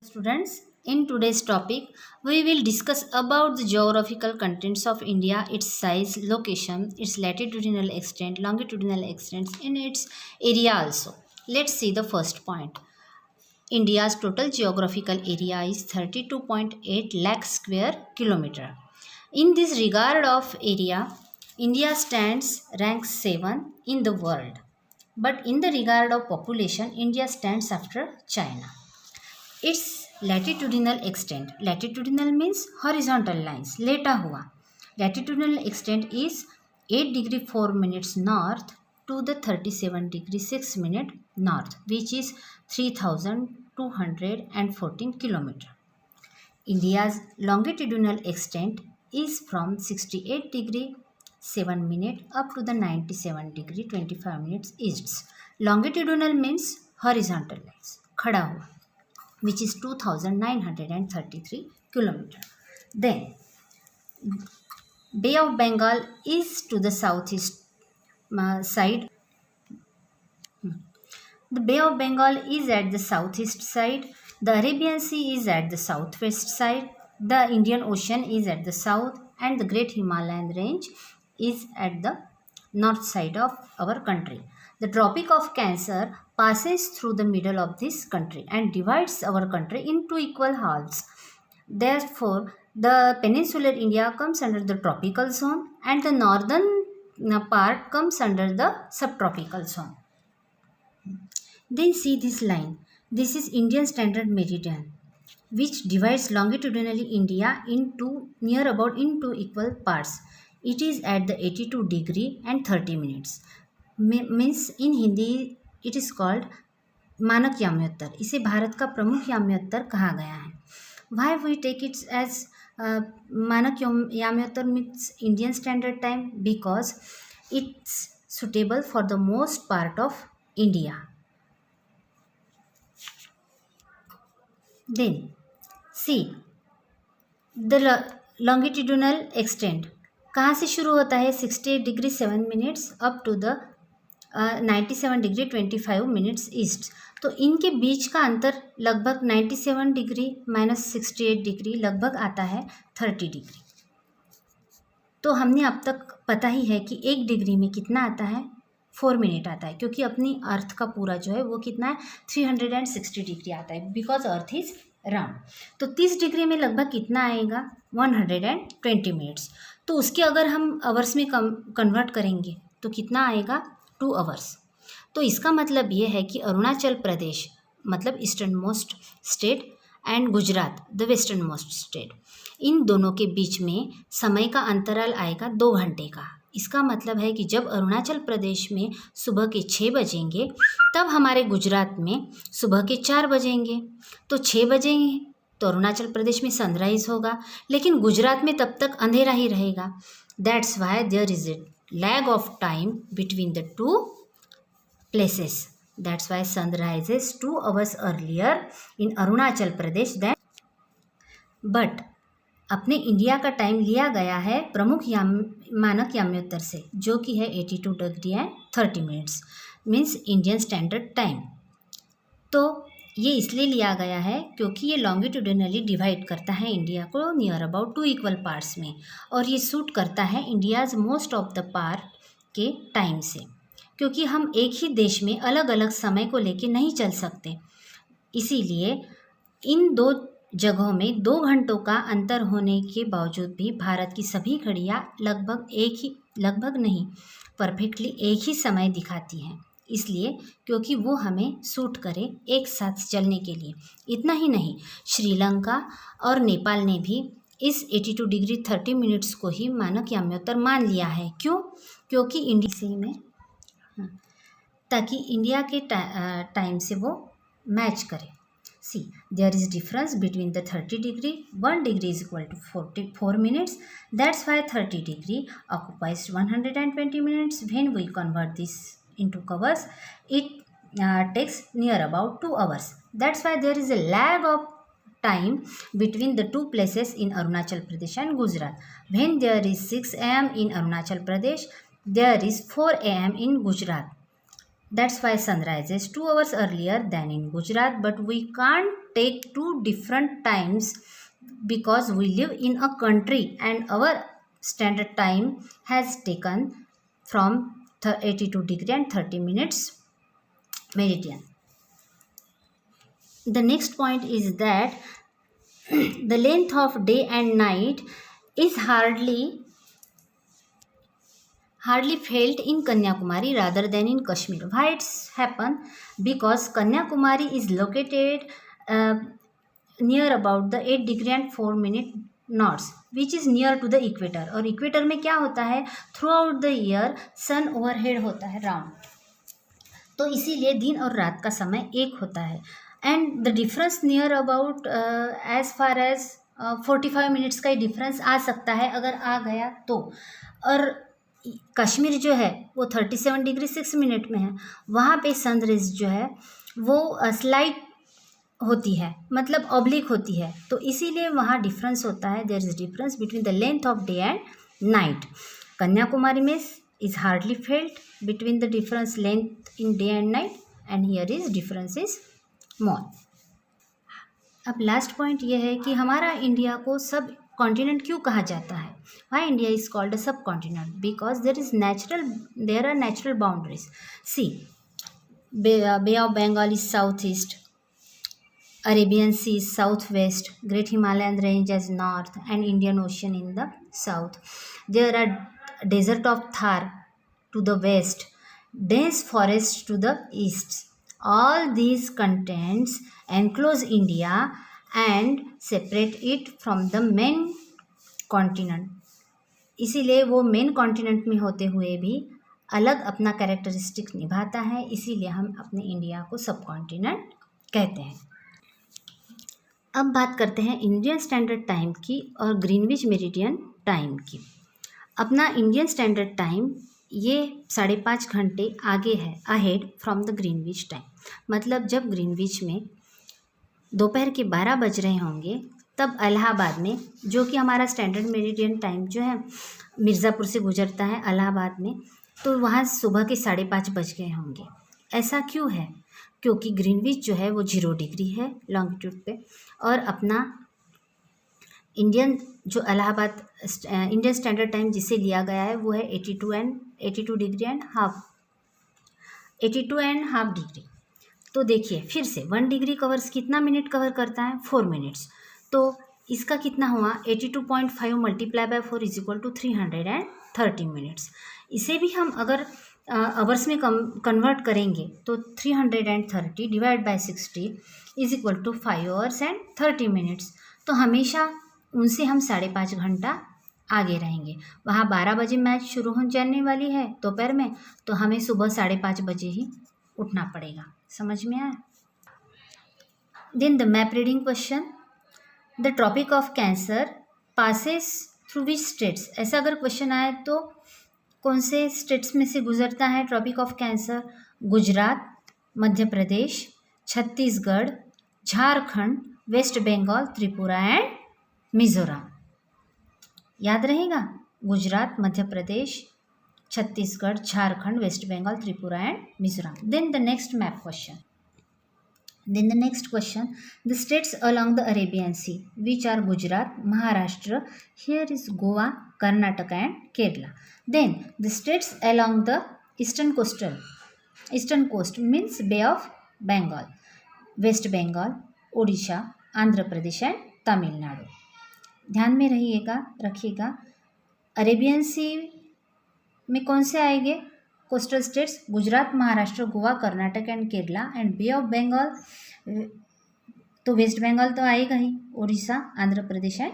Students, in today's topic, we will discuss about the geographical contents of India, its size, location, its latitudinal extent, longitudinal extent, and its area also. Let's see the first point. India's total geographical area is 32.8 lakh square kilometer. In this regard of area, India stands rank 7 in the world. But in the regard of population, India stands after China. Its latitudinal extent. Latitudinal means horizontal lines. लेटा हुआ. Latitudinal extent is 8 degree 4 minutes north to the 37 degree 6 minute north, which is 3214 kilometer. India's longitudinal extent is from 68 degree 7 minute up to the 97 degree 25 minutes east. Longitudinal means horizontal lines. खड़ा हुआ, which is 2933 kilometer. Then Bay of Bengal is to the southeast side. The Bay of Bengal is at the southeast side. The Arabian Sea is at the southwest side. The Indian Ocean is at the south, and the Great Himalayan Range is at the north side of our country. The Tropic of Cancer passes through the middle of this country and divides our country into equal halves. Therefore, the peninsular India comes under the tropical zone and the northern part comes under the subtropical zone. Then see this line. This is Indian Standard Meridian, which divides longitudinally India into near about into equal parts. It is at the 82 degree and 30 minutes. Means in Hindi it is called मानक याम्योत्तर. इसे भारत का प्रमुख याम्योत्तर कहा गया है. Why we take it as मानक याम्योत्तर means Indian Standard Time? Because it's suitable for the most part of India. Then see the longitudinal extent. कहाँ से शुरू होता है? 68 degree 7 minutes up to the 97 degree 25 minutes east. तो इनके बीच का अंतर लगभग 97 डिग्री माइनस 68 डिग्री लगभग आता है 30 डिग्री. तो हमने अब तक पता ही है कि 1 डिग्री में कितना आता है, 4 मिनट आता है, क्योंकि अपनी अर्थ का पूरा जो है वो कितना है 360 डिग्री आता है, बिकॉज अर्थ इज राउंड. तो 30 डिग्री में लगभग कितना आएगा? 120 मिनट्स. तो उसके अगर हम आवर्स में कन्वर्ट करेंगे तो कितना आएगा? 2 आवर्स. तो इसका मतलब ये है कि अरुणाचल प्रदेश मतलब eastern most state and Gujarat the western most state, इन दोनों के बीच में समय का अंतराल आएगा 2 घंटे का. इसका मतलब है कि जब अरुणाचल प्रदेश में सुबह के 6 बजेंगे तब हमारे गुजरात में सुबह के 4 बजेंगे. तो 6 बजेंगे तो अरुणाचल प्रदेश में सनराइज होगा, लेकिन गुजरात में तब तक अंधेरा ही रहेगा. That's why there is a lag of time between the two places. That's why sun rises 2 hours earlier in Arunachal Pradesh than. But अपने इंडिया का टाइम लिया गया है प्रमुख मानक याम्योत्तर से, जो कि है 82 degree and 30 minutes means Indian standard time. तो ये इसलिए लिया गया है क्योंकि ये लॉन्गिट्यूडिनली डिवाइड करता है इंडिया को नियर अबाउट 2 इक्वल पार्ट्स में, और ये सूट करता है India's most of the part के टाइम से, क्योंकि हम एक ही देश में अलग अलग समय को लेके नहीं चल सकते. इसीलिए इन 2 जगहों में 2 घंटों का अंतर होने के बावजूद भी भारत की सभी घड़ियाँ लगभग नहीं परफेक्टली एक ही समय दिखाती हैं. इसलिए क्योंकि वो हमें सूट करे एक साथ चलने के लिए. इतना ही नहीं, श्रीलंका और नेपाल ने भी इस 82 डिग्री 30 मिनट्स को ही मानक याम्योत्तर मान लिया है. क्यों? क्योंकि इंडिया में ताकि इंडिया के टाइम से वो मैच करे. See there is difference between the 30 degree. 1 degree is equal to 44 minutes. That's why 30 degree occupies 120 minutes. When we convert this into covers it takes near about 2 hours. That's why there is a lag of time between the two places in Arunachal Pradesh and Gujarat. When there is 6 am in Arunachal Pradesh, there is 4 am in Gujarat. That's why sun rises 2 hours earlier than in Gujarat, but we can't take two different times because we live in a country and our standard time has taken from 82 degree and 30 minutes meridian. The next point is that the length of day and night is hardly felt in Kanyakumari rather than in Kashmir. Why it's happened? Because Kanyakumari is located near about the 8 degree and 4 minute north, which is near to the equator. और equator में क्या होता है, throughout the year sun overhead होता है round, तो इसीलिए दिन और रात का समय एक होता है. And the difference near about as far as 45 minutes का ही डिफरेंस आ सकता है अगर आ गया तो. और कश्मीर जो है वो 37 डिग्री 6 मिनट में है, वहाँ पे सनराइज जो है वो स्लाइट होती है, मतलब ऑब्लिक होती है, तो इसीलिए वहाँ डिफरेंस होता है. There is difference between the length of day and night. Kanyakumari में is hardly felt between the difference length in day and night, and here is difference is more. अब लास्ट पॉइंट ये है कि हमारा इंडिया को सब कॉन्टिनेंट क्यों कहा जाता है. Why India is called a subcontinent? Because there are natural boundaries. See, bay of Bengal is south east, Arabian Sea is southwest, Great Himalayan Range as north, and Indian Ocean in the south. There are desert of Thar to the west, dense forests to the east. All these contents enclose India and separate it from the main continent. इसीलिए वो main continent में होते हुए भी अलग अपना characteristic निभाता है, इसीलिए हम अपने इंडिया को सब कॉन्टिनेंट कहते हैं. अब बात करते हैं इंडियन स्टैंडर्ड टाइम की और ग्रीनविच मेरिडियन टाइम की. अपना इंडियन स्टैंडर्ड टाइम ये 5.5 घंटे आगे है, ahead from the Greenwich time. मतलब जब ग्रीनविच में दोपहर के 12 बज रहे होंगे, तब इलाहाबाद में, जो कि हमारा स्टैंडर्ड मेरिडियन टाइम जो है मिर्ज़ापुर से गुजरता है इलाहाबाद में, तो वहाँ सुबह के 5:30 बज गए होंगे. ऐसा क्यों है? क्योंकि ग्रीनविच जो है वो 0 डिग्री है लॉन्गिट्यूड पे, और अपना इंडियन जो इलाहाबाद इंडियन स्टैंडर्ड टाइम जिसे लिया गया है वो है 82 डिग्री एंड हाफ डिग्री. तो देखिए फिर से 1 डिग्री कवर्स कितना मिनट कवर करता है? 4 मिनट्स. तो इसका कितना हुआ? 82.5 multiply by 4 is equal to 330 minutes. इसे भी हम अगर आवर्स में कन्वर्ट करेंगे तो 330 divide by 60 is equal to 5 hours and 30 minutes. तो हमेशा उनसे हम 5.5 घंटा आगे रहेंगे. वहाँ 12 बजे मैच शुरू हो जाने वाली है दोपहर में, तो हमें सुबह 5:30 बजे ही उठना पड़ेगा. समझ में आया? Then the map reading question. The Tropic of Cancer passes through which states? ऐसा अगर क्वेश्चन आए तो कौन से स्टेट्स में से गुजरता है tropic of cancer? Gujarat, Madhya Pradesh, Chhattisgarh, Jharkhand, West Bengal, Tripura and Mizoram. याद रहेगा? Gujarat, Madhya Pradesh, Chhattisgarh, Jharkhand, West Bengal, Tripura and Mizoram. Then the next map question. Then the next question, the states along the Arabian Sea, which are Gujarat, Maharashtra, here is Goa, Karnataka and Kerala. Then the states along the eastern coast means Bay of Bengal, West Bengal, Odisha, Andhra Pradesh and Tamil Nadu. ध्यान में रखिएगा Arabian सी में कौन से आएंगे coastal states? Gujarat, Maharashtra, Goa, Karnataka and Kerala. And Bay of Bengal तो West Bengal तो आएगा ही, उड़ीसा, आंध्र प्रदेश एंड